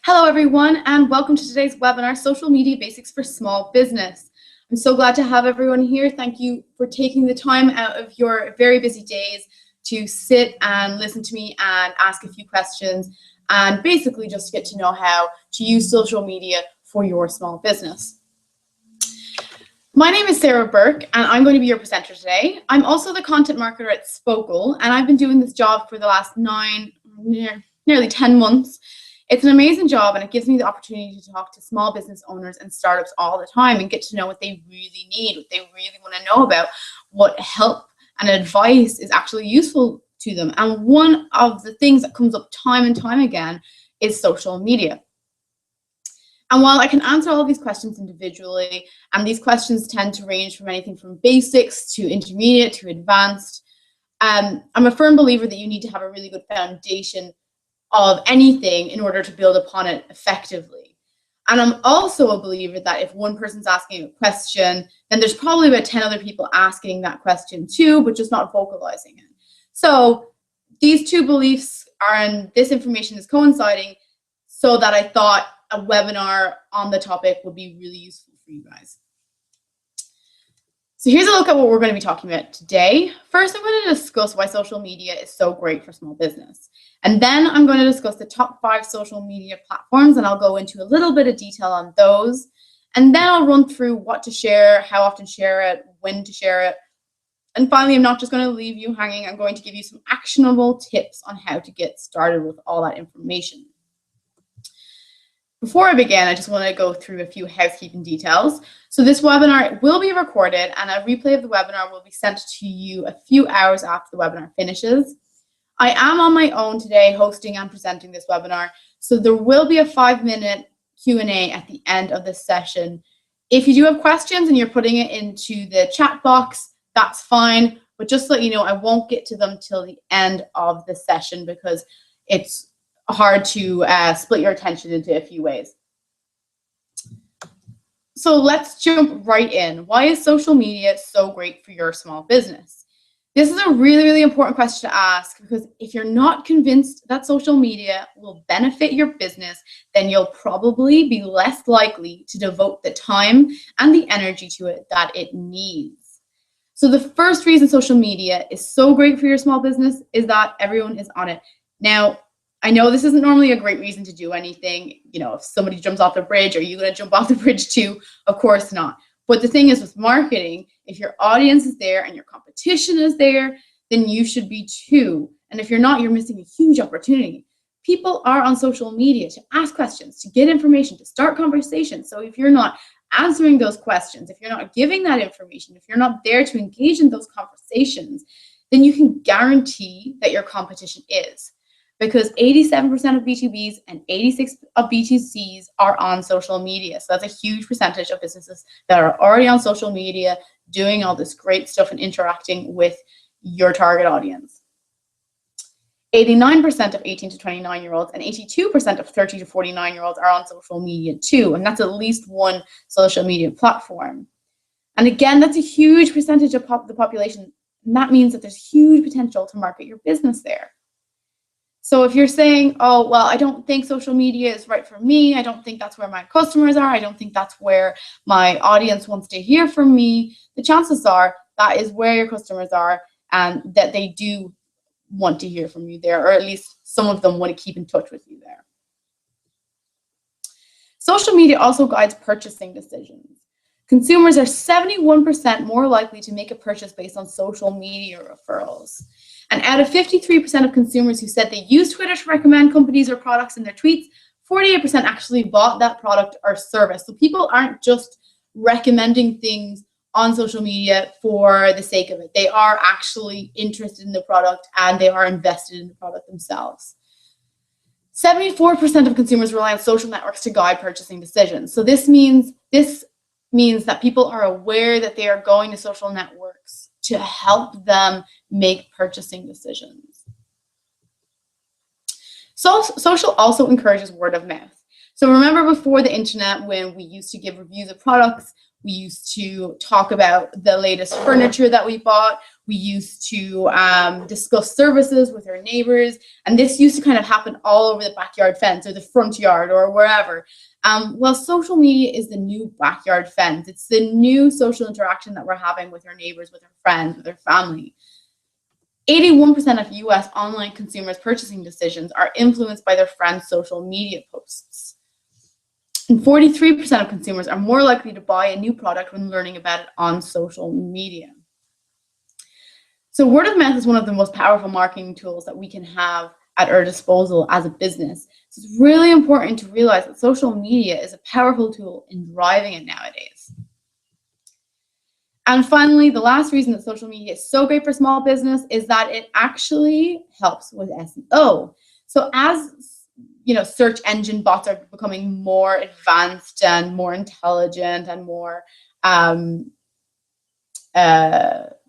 Hello everyone, and welcome to today's webinar, Social Media Basics for Small Business. I'm so glad to have everyone here. Thank you for taking the time out of your very busy days to sit and listen to me and ask a few questions and basically just get to know how to use social media for your small business. My name is Sarah Burke, and I'm going to be your presenter today. I'm also the content marketer at Spokal, and I've been doing this job for the last nearly 10 months. It's an amazing job, and it gives me the opportunity to talk to small business owners and startups all the time and get to know what they really need, what they really want to know about, what help and advice is actually useful to them. And one of the things that comes up time and time again is social media. And while I can answer all of these questions individually, and these questions tend to range from anything from basics to intermediate to advanced, I'm a firm believer that you need to have a really good foundation of anything in order to build upon it effectively. And I'm also a believer that if one person's asking a question, then there's probably about 10 other people asking that question too, but just not vocalizing it. So these two beliefs and this information is coinciding, so that I thought a webinar on the topic would be really useful for you guys. So here's a look at what we're going to be talking about today. First, I'm going to discuss why social media is so great for small business. And then I'm going to discuss the top 5 social media platforms, and I'll go into a little bit of detail on those. And then I'll run through what to share, how often share it, when to share it. And finally, I'm not just going to leave you hanging. I'm going to give you some actionable tips on how to get started with all that information. Before I begin, I just want to go through a few housekeeping details. So this webinar will be recorded, and a replay of the webinar will be sent to you a few hours after the webinar finishes. I am on my own today hosting and presenting this webinar, so there will be a 5-minute Q&A at the end of this session. If you do have questions and you're putting it into the chat box, that's fine, but just to let you know, I won't get to them till the end of the session because it's hard to split your attention into a few ways. So let's jump right in. Why is social media so great for your small business? This is a really, really important question to ask, because if you're not convinced that social media will benefit your business, then you'll probably be less likely to devote the time and the energy to it that it needs. So the first reason social media is so great for your small business is that everyone is on it. Now, I know this isn't normally a great reason to do anything. You know, if somebody jumps off the bridge, are you going to jump off the bridge too? Of course not. But the thing is with marketing, if your audience is there and your competition is there, then you should be too. And if you're not, you're missing a huge opportunity. People are on social media to ask questions, to get information, to start conversations. So if you're not answering those questions, if you're not giving that information, if you're not there to engage in those conversations, then you can guarantee that your competition is. Because 87% of B2Bs and 86% of B2Cs are on social media. So that's a huge percentage of businesses that are already on social media, doing all this great stuff and interacting with your target audience. 89% of 18 to 29-year-olds and 82% of 30 to 49-year-olds are on social media too. And that's at least one social media platform. And again, that's a huge percentage of the population. And that means that there's huge potential to market your business there. So if you're saying, oh, well, I don't think social media is right for me, I don't think that's where my customers are, I don't think that's where my audience wants to hear from me, the chances are that is where your customers are and that they do want to hear from you there, or at least some of them want to keep in touch with you there. Social media also guides purchasing decisions. Consumers are 71% more likely to make a purchase based on social media referrals. And out of 53% of consumers who said they use Twitter to recommend companies or products in their tweets, 48% actually bought that product or service. So people aren't just recommending things on social media for the sake of it. They are actually interested in the product and they are invested in the product themselves. 74% of consumers rely on social networks to guide purchasing decisions. So this means that people are aware that they are going to social networks to help them make purchasing decisions. So social also encourages word of mouth. So remember before the internet, when we used to give reviews of products, we used to talk about the latest furniture that we bought, We used to discuss services with our neighbors. And this used to kind of happen all over the backyard fence or the front yard or wherever. Well, social media is the new backyard fence. It's the new social interaction that we're having with our neighbors, with our friends, with our family. 81% of US online consumers' purchasing decisions are influenced by their friends' social media posts. And 43% of consumers are more likely to buy a new product when learning about it on social media. So word of mouth is one of the most powerful marketing tools that we can have at our disposal as a business. So it's really important to realize that social media is a powerful tool in driving it nowadays. And finally, the last reason that social media is so great for small business is that it actually helps with SEO. So as search engine bots are becoming more advanced and more intelligent and more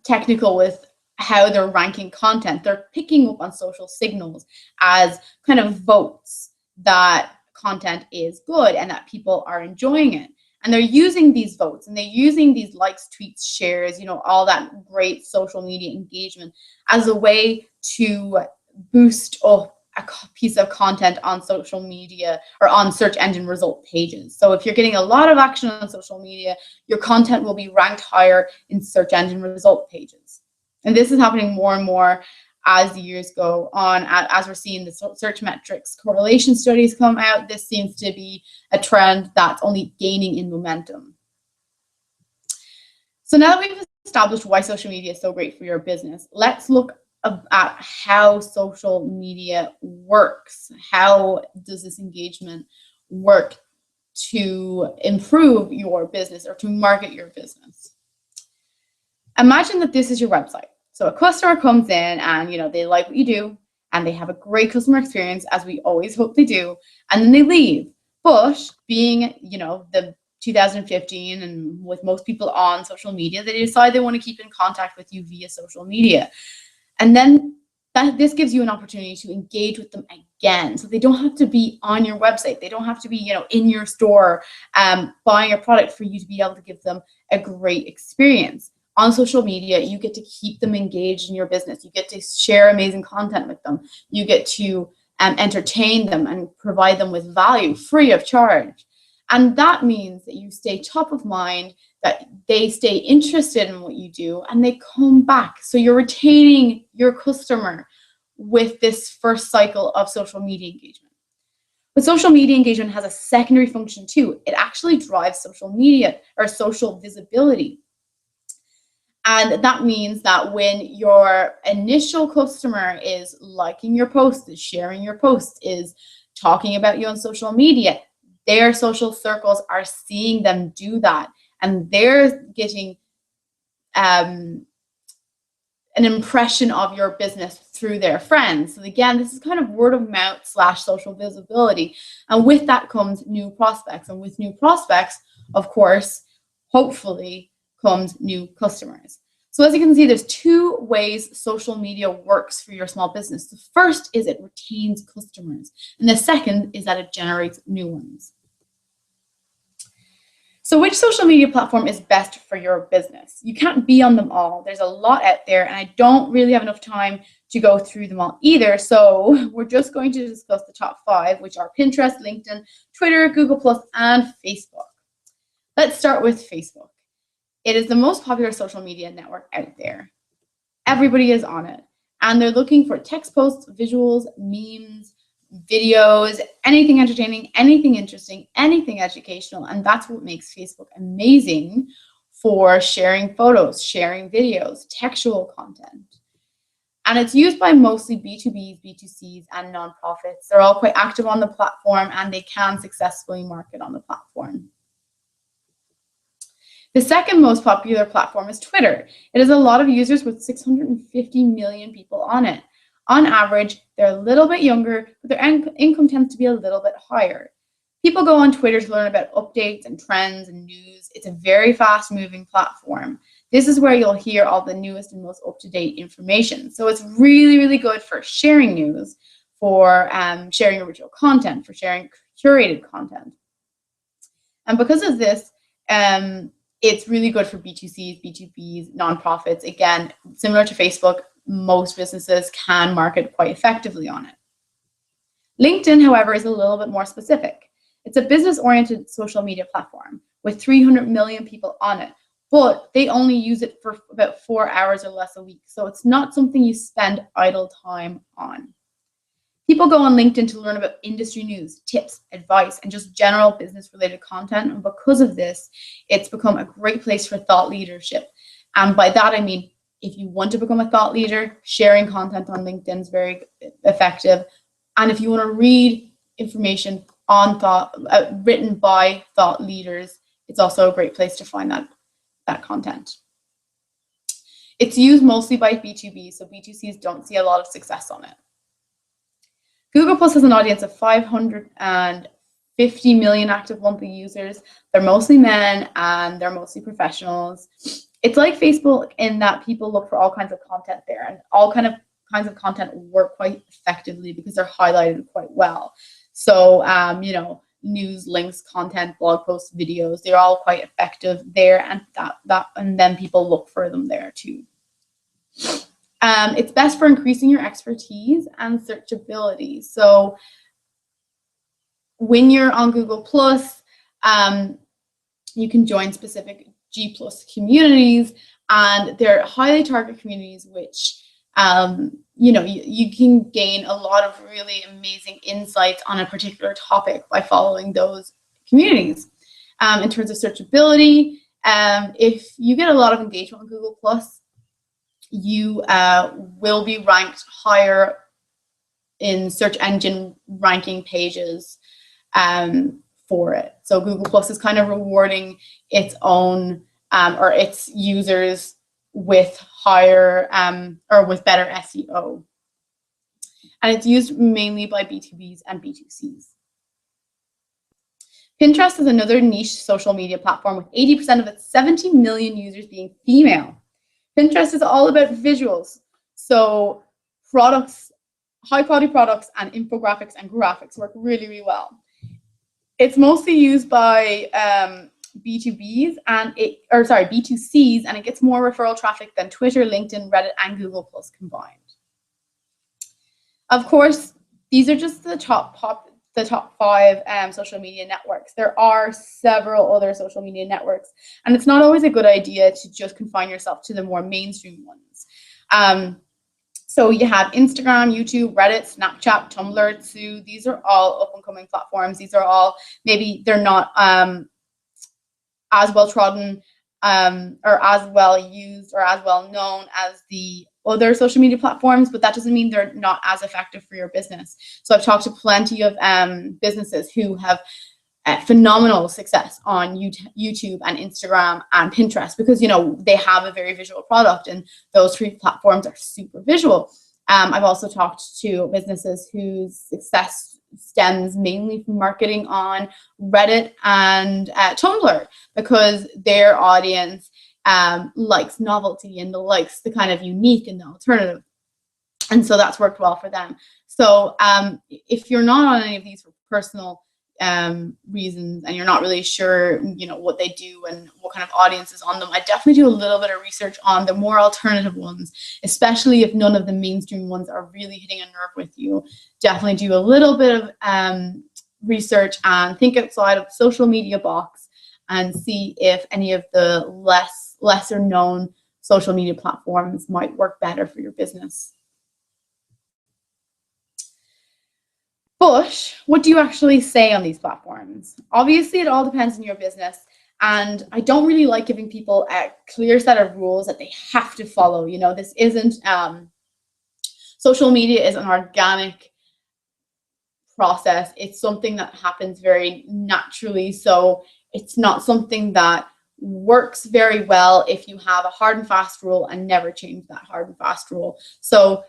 technical with how they're ranking content, they're picking up on social signals as kind of votes that content is good and that people are enjoying it. And they're using these votes and they're using these likes, tweets, shares, all that great social media engagement as a way to boost up a piece of content on social media or on search engine result pages. So if you're getting a lot of action on social media, your content will be ranked higher in search engine result pages. And this is happening more and more as the years go on, as we're seeing the search metrics correlation studies come out. This seems to be a trend that's only gaining in momentum. So now that we've established why social media is so great for your business, let's look at how social media works. How does this engagement work to improve your business or to market your business? Imagine that this is your website. So a customer comes in and they like what you do and they have a great customer experience, as we always hope they do, and then they leave. But being the 2015 and with most people on social media, they decide they want to keep in contact with you via social media. And then this gives you an opportunity to engage with them again. So they don't have to be on your website. They don't have to be in your store buying a product for you to be able to give them a great experience. On social media, you get to keep them engaged in your business. You get to share amazing content with them. You get to entertain them and provide them with value free of charge. And that means that you stay top of mind, that they stay interested in what you do, and they come back. So you're retaining your customer with this first cycle of social media engagement. But social media engagement has a secondary function too. It actually drives social media or social visibility. And that means that when your initial customer is liking your post, is sharing your post, is talking about you on social media, their social circles are seeing them do that. And they're getting an impression of your business through their friends. So again, this is kind of word of mouth / social visibility. And with that comes new prospects. And with new prospects, of course, hopefully, comes new customers. So as you can see, there's two ways social media works for your small business. The first is it retains customers, and the second is that it generates new ones. So which social media platform is best for your business? You can't be on them all. There's a lot out there, and I don't really have enough time to go through them all either. So we're just going to discuss the top 5, which are Pinterest, LinkedIn, Twitter, Google+, and Facebook. Let's start with Facebook. It is the most popular social media network out there. Everybody is on it, and they're looking for text posts, visuals, memes, videos, anything entertaining, anything interesting, anything educational, and that's what makes Facebook amazing for sharing photos, sharing videos, textual content. And it's used by mostly B2Bs, B2Cs, and nonprofits. They're all quite active on the platform, and they can successfully market on the platform. The second most popular platform is Twitter. It has a lot of users with 650 million people on it. On average, they're a little bit younger, but their income tends to be a little bit higher. People go on Twitter to learn about updates and trends and news. It's a very fast-moving platform. This is where you'll hear all the newest and most up-to-date information. So it's really, really good for sharing news, for sharing original content, for sharing curated content. And because of this, it's really good for B2Cs, B2Bs, nonprofits. Again, similar to Facebook, most businesses can market quite effectively on it. LinkedIn, however, is a little bit more specific. It's a business-oriented social media platform with 300 million people on it, but they only use it for about 4 hours or less a week. So it's not something you spend idle time on. People go on LinkedIn to learn about industry news, tips, advice, and just general business-related content. And because of this, it's become a great place for thought leadership. And by that, I mean, if you want to become a thought leader, sharing content on LinkedIn is very effective. And if you want to read information on written by thought leaders, it's also a great place to find that content. It's used mostly by B2B, so B2Cs don't see a lot of success on it. Google Plus has an audience of 550 million active monthly users. They're mostly men and they're mostly professionals. It's like Facebook in that people look for all kinds of content there, and all kinds of content work quite effectively because they're highlighted quite well. So, news, links, content, blog posts, videos, they're all quite effective there, and and then people look for them there too. It's best for increasing your expertise and searchability. So when you're on Google Plus, you can join specific G Plus communities, and they're highly targeted communities, which you can gain a lot of really amazing insights on a particular topic by following those communities. In terms of searchability, if you get a lot of engagement on Google Plus, you will be ranked higher in search engine ranking pages for it. So Google Plus is kind of rewarding its own or its users with higher or with better SEO. And it's used mainly by B2Bs and B2Cs. Pinterest is another niche social media platform with 80% of its 70 million users being female. Pinterest is all about visuals. So products, high quality products and infographics and graphics work really, really well. It's mostly used by B2Cs and B2Cs, and it gets more referral traffic than Twitter, LinkedIn, Reddit, and Google Plus combined. Of course, these are just the top 5 social media networks. There are several other social media networks, and it's not always a good idea to just confine yourself to the more mainstream ones. So you have Instagram, YouTube, Reddit, Snapchat, Tumblr, Tsu. These are all up-and-coming platforms. These are all, maybe they're not as well trodden or as well used or as well known as the other social media platforms, but that doesn't mean they're not as effective for your business. So I've talked to plenty of businesses who have phenomenal success on YouTube and Instagram and Pinterest because, they have a very visual product, and those 3 platforms are super visual. I've also talked to businesses whose success stems mainly from marketing on Reddit and Tumblr because their audience likes novelty and likes the kind of unique and the alternative. And so that's worked well for them. So if you're not on any of these for personal reasons and you're not really sure, what they do and what kind of audience is on them, I definitely do a little bit of research on the more alternative ones, especially if none of the mainstream ones are really hitting a nerve with you. Definitely do a little bit of research and think outside of the social media box and see if any of the lesser known social media platforms might work better for your business. But what do you actually say on these platforms? Obviously, it all depends on your business. And I don't really like giving people a clear set of rules that they have to follow. This isn't, social media is an organic process. It's something that happens very naturally. So it's not something that works very well if you have a hard and fast rule and never change that hard and fast rule. So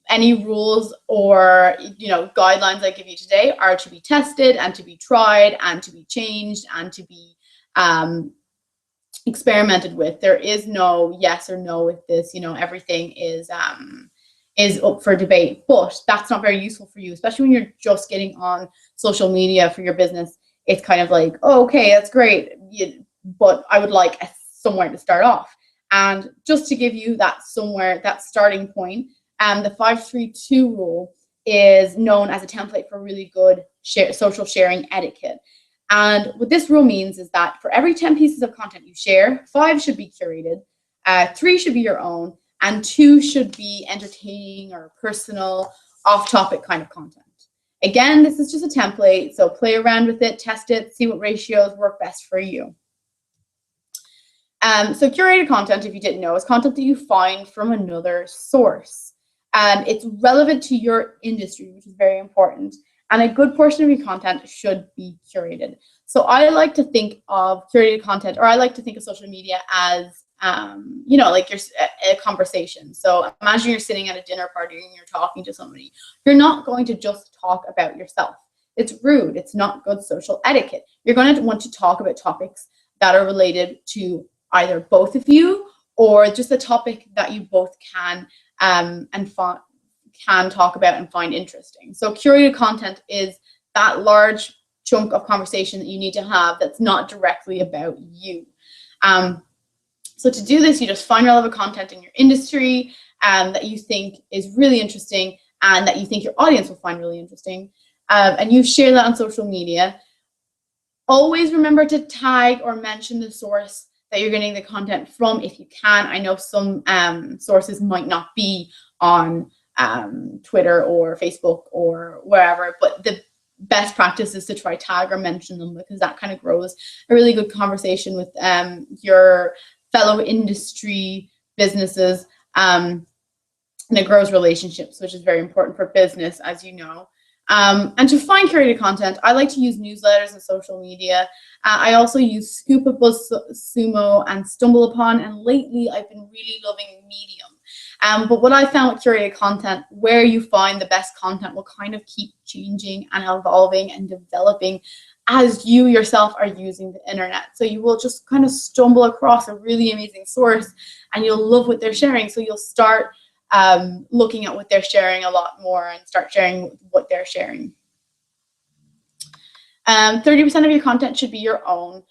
any rules or guidelines I give you today are to be tested and to be tried and to be changed and to be experimented with. There is no yes or no with this. Everything is up for debate, but that's not very useful for you, especially when you're just getting on social media for your business. It's kind of like, oh, okay, that's great. but I would like somewhere to start off. And just to give you that somewhere, that starting point, the 5-3-2 rule is known as a template for really good social sharing etiquette. And what this rule means is that for every 10 pieces of content you share, 5 should be curated, 3 should be your own, and 2 should be entertaining or personal, off-topic kind of content. Again, this is just a template, so play around with it, test it, see what ratios work best for you. So curated content, if you didn't know, is content that you find from another source. It's relevant to your industry, which is very important. And a good portion of your content should be curated. So I like to think of curated content, or I like to think of social media as, like a conversation. So imagine you're sitting at a dinner party and you're talking to somebody. You're not going to just talk about yourself. It's rude. It's not good social etiquette. You're going to want to talk about topics that are related to either both of you, or just a topic that you both can talk about and find interesting. So curated content is that large chunk of conversation that you need to have that's not directly about you. So to do this, you just find relevant content in your industry that you think is really interesting and that you think your audience will find really interesting, and you share that on social media. Always remember to tag or mention the source that you're getting the content from if you can. I know some sources might not be on Twitter or Facebook or wherever, but the best practice is to try tag or mention them, because that kind of grows a really good conversation with your fellow industry businesses, and it grows relationships, which is very important for business, as you know. And to find curated content, I like to use newsletters and social media. I also use Scoop, BuzzSumo, and StumbleUpon, and lately I've been really loving Medium. But what I found with curated content, where you find the best content will kind of keep changing and evolving and developing as you yourself are using the internet. So you will just kind of stumble across a really amazing source and you'll love what they're sharing. So you'll start looking at what they're sharing a lot more and start sharing what they're sharing. 30% of your content should be your own,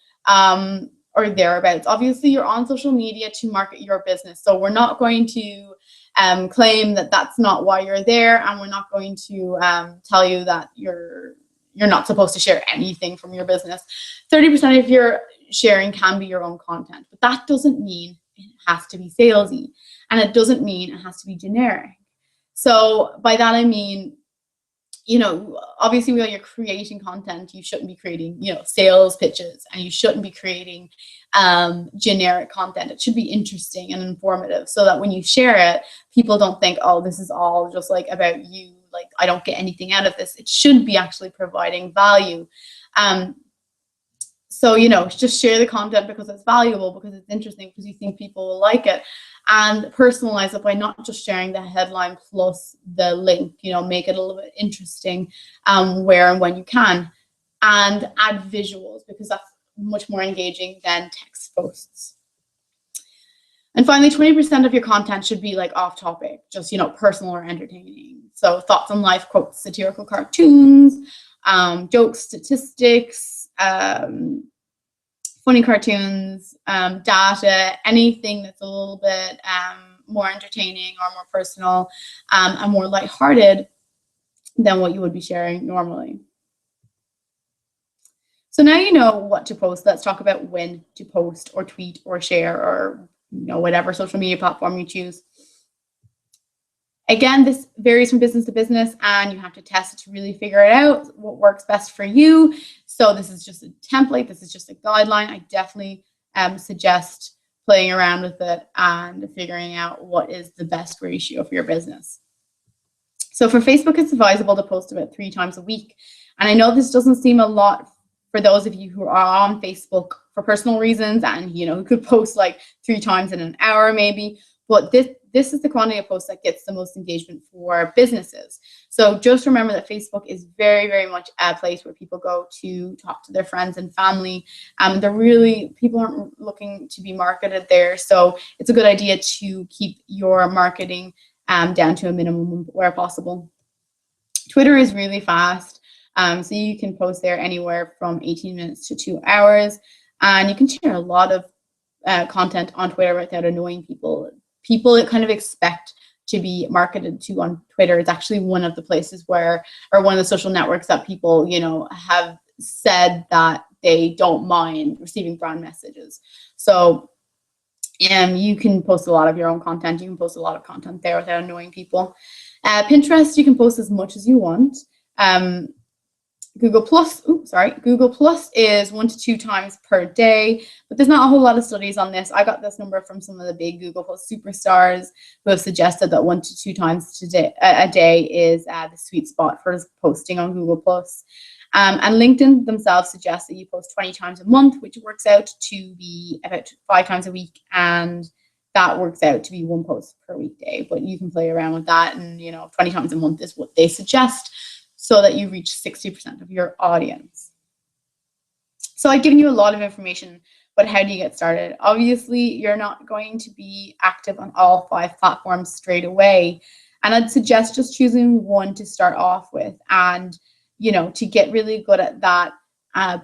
or thereabouts. Obviously, you're on social media to market your business. So we're not going to claim that that's not why you're there, and we're not going to tell you that you're not supposed to share anything from your business. 30% of your sharing can be your own content, but that doesn't mean it has to be salesy, and it doesn't mean it has to be generic. So by that I mean, obviously when you're creating content, you shouldn't be creating, sales pitches, and you shouldn't be creating generic content. It should be interesting and informative, so that when you share it, people don't think, oh, this is all just like about you, like I don't get anything out of this. It should be actually providing value. So, just share the content because it's valuable, because it's interesting, because you think people will like it. And personalize it by not just sharing the headline plus the link, make it a little bit interesting where and when you can. And add visuals, because that's much more engaging than text posts. And finally, 20% of your content should be like off topic, just, personal or entertaining. So thoughts on life, quotes, satirical cartoons, jokes, statistics, funny cartoons, data, anything that's a little bit more entertaining or more personal and more lighthearted than what you would be sharing normally. So now you know what to post. Let's talk about when to post or tweet or share, or whatever social media platform you choose. Again, this varies from business to business, and you have to test it to really figure it out, what works best for you. So this is just a template. This is just a guideline. I definitely suggest playing around with it and figuring out what is the best ratio for your business. So for Facebook, it's advisable to post about 3 times a week. And I know this doesn't seem a lot for those of you who are on Facebook for personal reasons, and who could post like 3 times in an hour maybe, but this is the quantity of posts that gets the most engagement for businesses. So just remember that Facebook is very, very much a place where people go to talk to their friends and family. People aren't looking to be marketed there. So it's a good idea to keep your marketing down to a minimum where possible. Twitter is really fast. So you can post there anywhere from 18 minutes to 2 hours. And you can share a lot of content on Twitter without annoying people. People that kind of expect to be marketed to on Twitter. It's actually one of the places where, or one of the social networks that people, you know, have said that they don't mind receiving brand messages. So you can post a lot of your own content. You can post a lot of content there without annoying people. Pinterest, you can post as much as you want. Google Plus is 1 to 2 times per day, but there's not a whole lot of studies on this. I got this number from some of the big Google Plus superstars who have suggested that 1 to 2 times a day is the sweet spot for posting on Google Plus. And LinkedIn themselves suggest that you post 20 times a month, which works out to be about 5 times a week, and that works out to be 1 post per weekday. But you can play around with that, and 20 times a month is what they suggest, so that you reach 60% of your audience. So I've given you a lot of information, but how do you get started? Obviously, you're not going to be active on all 5 platforms straight away. And I'd suggest just choosing one to start off with, and to get really good at that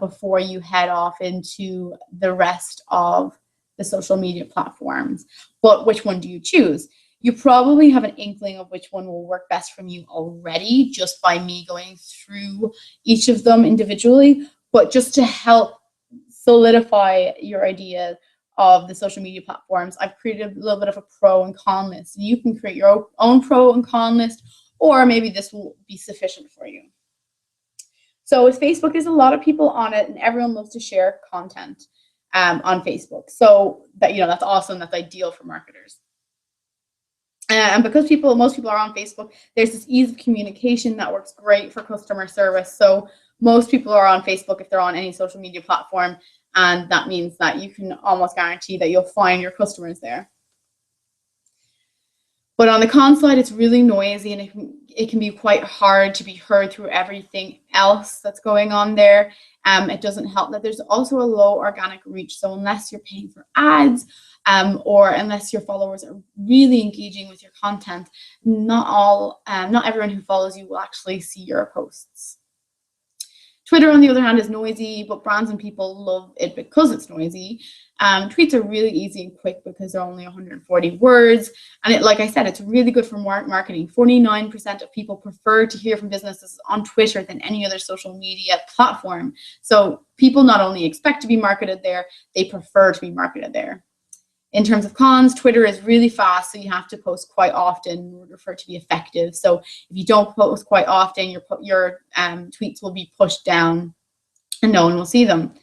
before you head off into the rest of the social media platforms. But which one do you choose? You probably have an inkling of which one will work best from you already, just by me going through each of them individually. But just to help solidify your idea of the social media platforms, I've created a little bit of a pro and con list. You can create your own pro and con list, or maybe this will be sufficient for you. So with Facebook, there's a lot of people on it, and everyone loves to share content on Facebook. So that's awesome. That's ideal for marketers. And because most people are on Facebook, there's this ease of communication that works great for customer service. So most people are on Facebook if they're on any social media platform, and that means that you can almost guarantee that you'll find your customers there. But on the con side, it's really noisy, and it can be quite hard to be heard through everything else that's going on there. It doesn't help that there's also a low organic reach. So unless you're paying for ads, or unless your followers are really engaging with your content, not everyone who follows you will actually see your posts. Twitter, on the other hand, is noisy, but brands and people love it because it's noisy. Tweets are really easy and quick because they're only 140 words. And like I said, it's really good for marketing. 49% of people prefer to hear from businesses on Twitter than any other social media platform. So people not only expect to be marketed there, they prefer to be marketed there. In terms of cons, Twitter is really fast, so you have to post quite often in order for it to be effective. So if you don't post quite often, your tweets will be pushed down and no one will see them.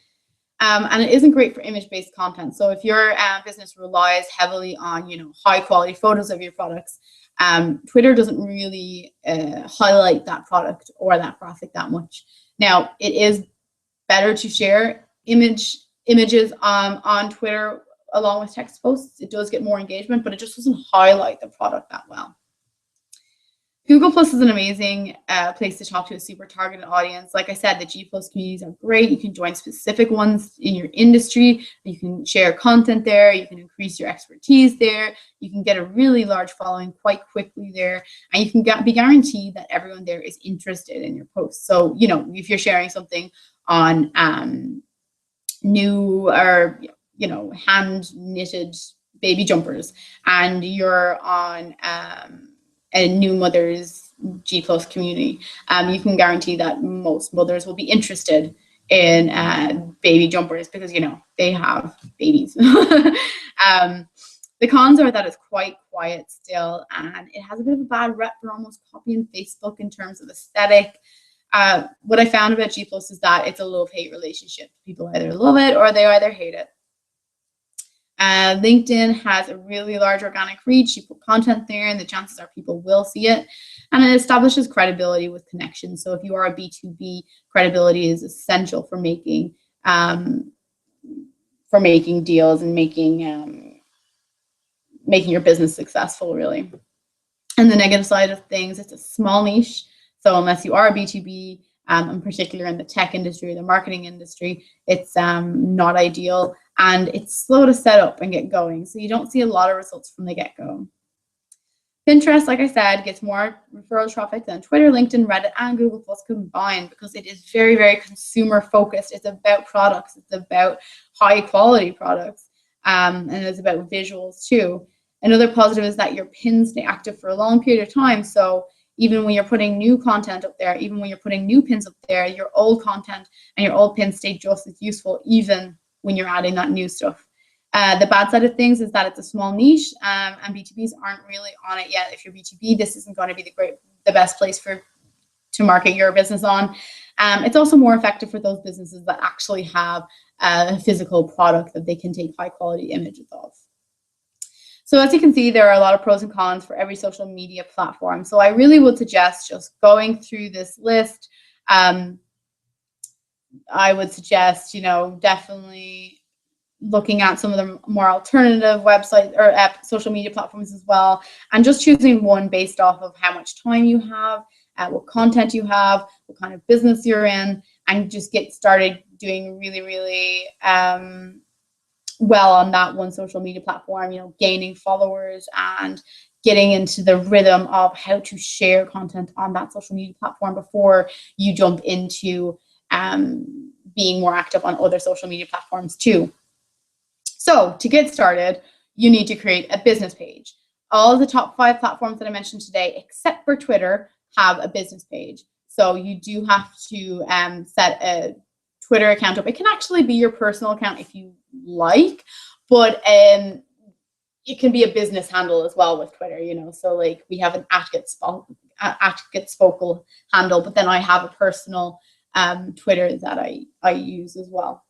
And it isn't great for image-based content. So if your business relies heavily on high quality photos of your products, Twitter doesn't really highlight that product or that graphic that much. Now, it is better to share images on Twitter along with text posts. It does get more engagement, but it just doesn't highlight the product that well. Google Plus is an amazing place to talk to a super targeted audience. Like I said, the G Plus communities are great. You can join specific ones in your industry. You can share content there. You can increase your expertise there. You can get a really large following quite quickly there. And you can be guaranteed that everyone there is interested in your posts. So, if you're sharing something on new or hand knitted baby jumpers, and you're on a new mother's G Plus community, you can guarantee that most mothers will be interested in baby jumpers because they have babies. The cons are that it's quite quiet still, and it has a bit of a bad rep for almost copying Facebook in terms of aesthetic. What I found about G Plus is that it's a love-hate relationship. People either love it or they either hate it. LinkedIn has a really large organic reach. You put content there, and the chances are people will see it. And it establishes credibility with connections. So if you are a B2B, credibility is essential for making deals and making your business successful, really. And the negative side of things, it's a small niche. So unless you are a B2B, in particular in the tech industry or the marketing industry, it's not ideal, and it's slow to set up and get going. So you don't see a lot of results from the get-go. Pinterest, like I said, gets more referral traffic than Twitter, LinkedIn, Reddit, and Google Plus combined because it is very, very consumer focused. It's about products. It's about high quality products, and it's about visuals too. Another positive is that your pins stay active for a long period of time. So even when you're putting new content up there, even when you're putting new pins up there, your old content and your old pins stay just as useful, even when you're adding that new stuff. The bad side of things is that it's a small niche, and B2Bs aren't really on it yet. If you're B2B, this isn't going to be the best place to market your business on. It's also more effective for those businesses that actually have a physical product that they can take high quality images of. So as you can see, there are a lot of pros and cons for every social media platform. So I really would suggest just going through this list. I would suggest, definitely looking at some of the more alternative websites or social media platforms as well, and just choosing one based off of how much time you have, what content you have, what kind of business you're in, and just get started doing really, really well on that one social media platform, gaining followers and getting into the rhythm of how to share content on that social media platform before you jump into being more active on other social media platforms too. So to get started, you need to create a business page. All of the top 5 platforms that I mentioned today, except for Twitter, have a business page. So you do have to set a Twitter account up. It can actually be your personal account if you like, but it can be a business handle as well with Twitter, So like we have an @GetSpoken handle, but then I have a personal Twitter that I use as well.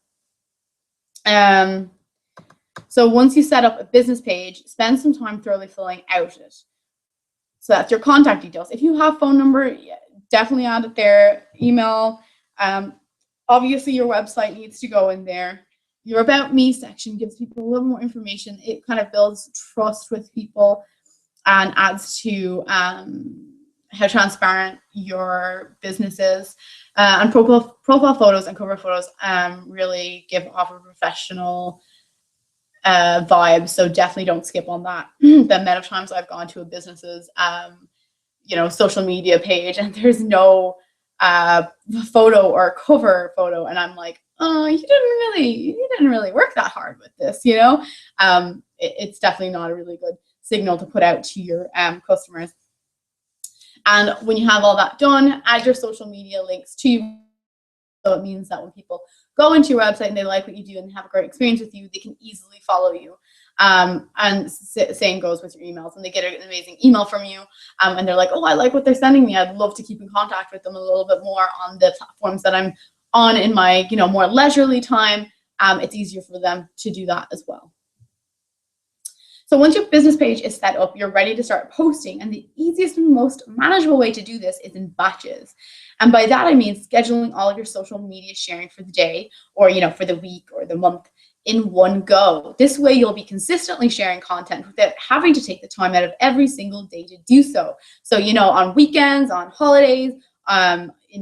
So once you set up a business page, spend some time thoroughly filling out it. So that's your contact details. If you have phone number, definitely add it there. Email. Obviously, your website needs to go in there. Your About Me section gives people a little more information. It kind of builds trust with people and adds to how transparent your business is. And profile photos and cover photos really give off a professional vibe. So definitely don't skip on that. The amount of times I've gone to a business's social media page and there's no photo or cover photo, and I'm like, oh, you didn't really work that hard with this, it's definitely not a really good signal to put out to your customers. And when you have all that done, add your social media links to you. So it means that when people go into your website and they like what you do and have a great experience with you, they can easily follow you. And same goes with your emails. And they get an amazing email from you, and they're like, oh, I like what they're sending me. I'd love to keep in contact with them a little bit more on the platforms that I'm on in my more leisurely time. It's easier for them to do that as well. So once your business page is set up, you're ready to start posting. And the easiest and most manageable way to do this is in batches. And by that, I mean scheduling all of your social media sharing for the day or, for the week or the month in one go. This way, you'll be consistently sharing content without having to take the time out of every single day to do so. So, on weekends, on holidays,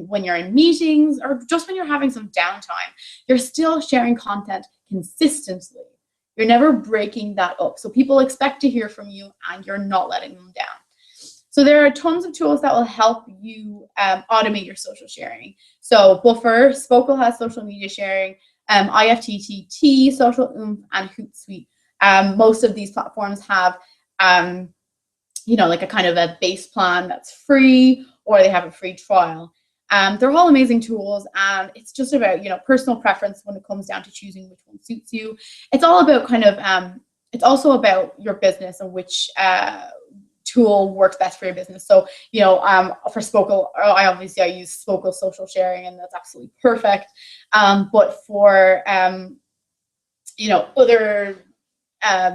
when you're in meetings, or just when you're having some downtime, you're still sharing content consistently. You're never breaking that up. So people expect to hear from you and you're not letting them down. So there are tons of tools that will help you automate your social sharing. So Buffer, Spokel has social media sharing, IFTTT, Social Oomph, and Hootsuite. Most of these platforms have, like a kind of a base plan that's free, or they have a free trial. They're all amazing tools, and it's just about, personal preference when it comes down to choosing which one suits you. It's all about it's also about your business and which tool works best for your business. So, for Spokel, I use Spokel social sharing, and that's absolutely perfect. But for, other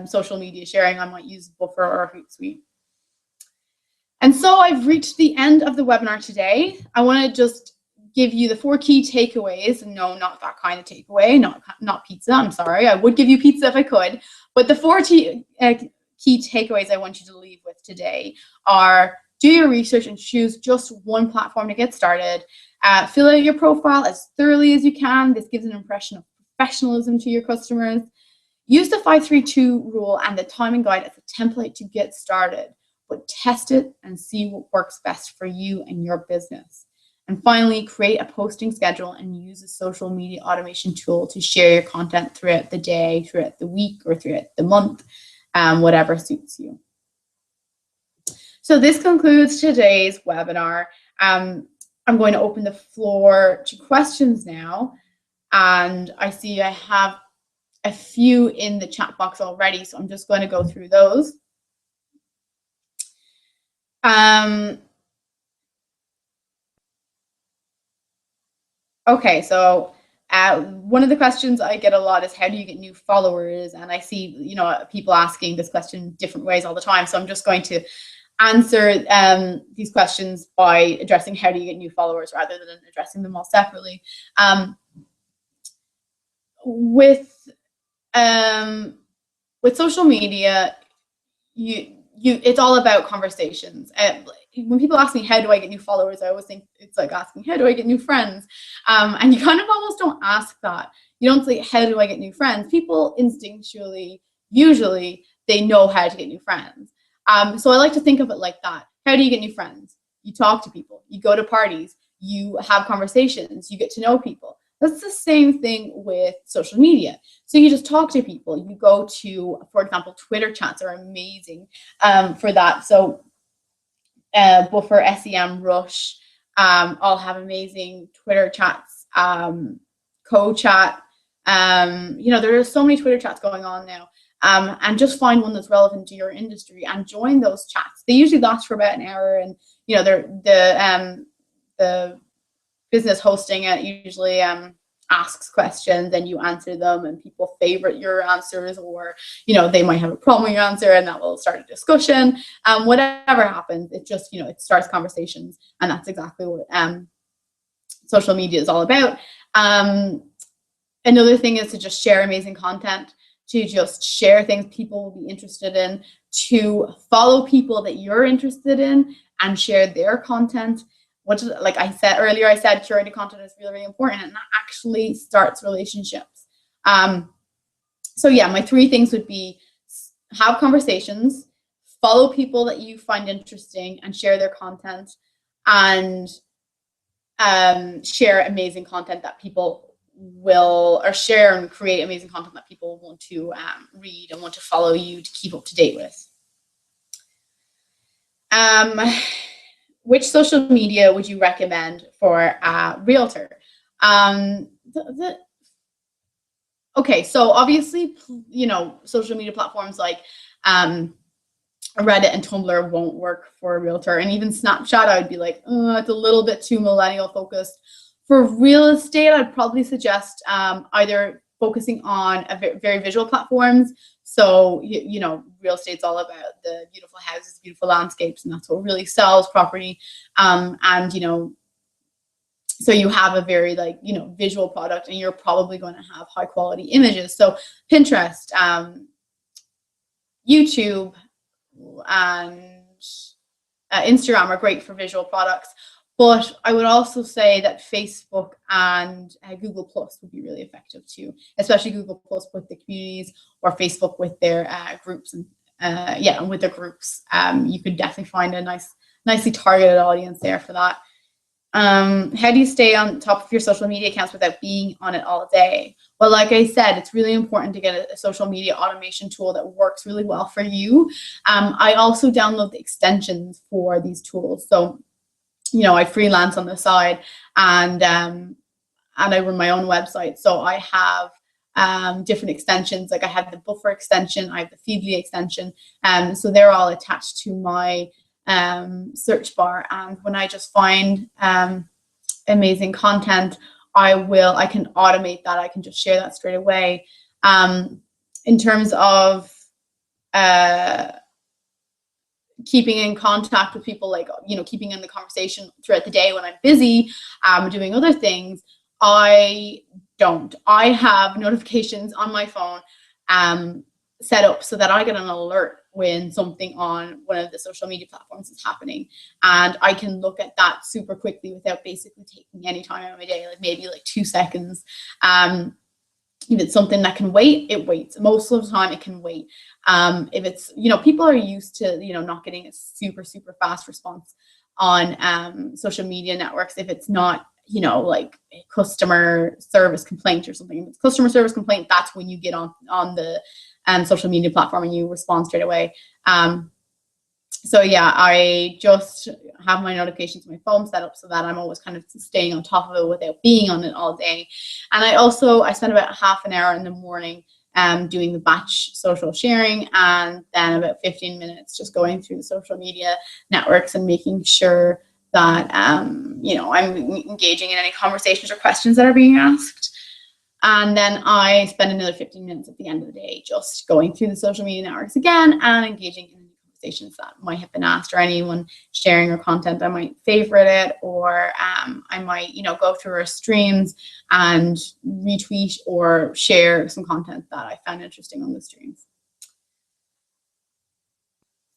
social media sharing, I might use Buffer or Hootsuite. And so I've reached the end of the webinar today. I want to just give you the 4 key takeaways. No, not that kind of takeaway, not pizza. I'm sorry. I would give you pizza if I could. But the 4 key takeaways I want you to leave with today are: do your research and choose just one platform to get started. Fill out your profile as thoroughly as you can. This gives an impression of professionalism to your customers. Use the 5-3-2 rule and the timing guide as a template to get started. but test it and see what works best for you and your business. And finally, create a posting schedule and use a social media automation tool to share your content throughout the day, throughout the week, or throughout the month, whatever suits you. So this concludes today's webinar. I'm going to open the floor to questions now. And I see I have a few in the chat box already, so I'm just going to go through those. Okay, so one of the questions I get a lot is how do you get new followers? And I see, you know, people asking this question different ways all the time. So I'm just going to answer these questions by addressing how do you get new followers rather than addressing them all separately. With social media, it's all about conversations. When people ask me how do I get new followers, I always think it's like asking how do I get new friends, and you kind of almost don't ask that. You don't say how do I get new friends. People instinctually, usually, they know how to get new friends. So I like to think of it like that. How do you get new friends? You talk to people, you go to parties, you have conversations, you get to know people. That's the same thing with social media. So you just talk to people. You go to, for example, Twitter chats are amazing for that. So Buffer, SEMrush, all have amazing Twitter chats, CoChat. You know, there are so many Twitter chats going on now. And just find one that's relevant to your industry and join those chats. They usually last for about an hour, and you know, the business hosting it usually asks questions and you answer them, and people favorite your answers, or you know, they might have a problem with your answer and that will start a discussion. Whatever happens, it just, you know, it starts conversations, and that's exactly what social media is all about. Another thing is to just share amazing content, to just share things people will be interested in, to follow people that you're interested in and share their content. Like I said earlier, I said curated content is really, really important, and that actually starts relationships. So yeah, my 3 things would be have conversations, follow people that you find interesting and share their content, and share amazing content that people will, or share and create amazing content that people want to read and want to follow you to keep up to date with. Which social media would you recommend for a realtor? Okay, so obviously, you know, social media platforms like Reddit and Tumblr won't work for a realtor, and even Snapchat, I would be like, it's a little bit too millennial focused. For real estate, I'd probably suggest either focusing on very visual platforms. So, you know, real estate's all about the beautiful houses, beautiful landscapes, and that's what really sells property. And, you know, so you have a very, like, you know, visual product, and you're probably going to have high quality images. So Pinterest, YouTube, and Instagram are great for visual products. But I would also say that Facebook and Google Plus would be really effective too, especially Google Plus with the communities, or Facebook with their groups. And yeah, and with their groups, you could definitely find a nicely targeted audience there for that. How do you stay on top of your social media accounts without being on it all day? Well, like I said, it's really important to get a social media automation tool that works really well for you. I also download the extensions for these tools. So, you know, I freelance on the side, and I run my own website. So I have different extensions. Like I have the Buffer extension, I have the Feedly extension. So they're all attached to my search bar. And when I just find amazing content, I can automate that. I can just share that straight away. In terms of keeping in contact with people, like, you know, keeping in the conversation throughout the day when I'm busy doing other things, I don't. I have notifications on my phone set up so that I get an alert when something on one of the social media platforms is happening, and I can look at that super quickly without basically taking any time out of my day, like maybe like 2 seconds. If it's something that can wait, it waits. Most of the time it can wait. If it's, people are used to, not getting a super, super fast response on social media networks. If it's not, like a customer service complaint or something. If it's customer service complaint, that's when you get on the social media platform and you respond straight away. So yeah, I just have my notifications on my phone set up so that I'm always kind of staying on top of it without being on it all day. And I spend about half an hour in the morning doing the batch social sharing, and then about 15 minutes just going through the social media networks and making sure that I'm engaging in any conversations or questions that are being asked. And then I spend another 15 minutes at the end of the day just going through the social media networks again and engaging in conversations that might have been asked, or anyone sharing or content. I might favorite it, or I might, go through our streams and retweet or share some content that I found interesting on the streams.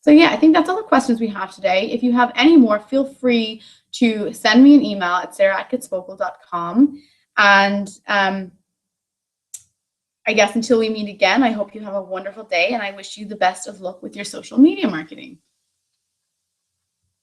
So yeah, I think that's all the questions we have today. If you have any more, feel free to send me an email at sarah@kitsvocal.com. And I guess until we meet again, I hope you have a wonderful day, and I wish you the best of luck with your social media marketing.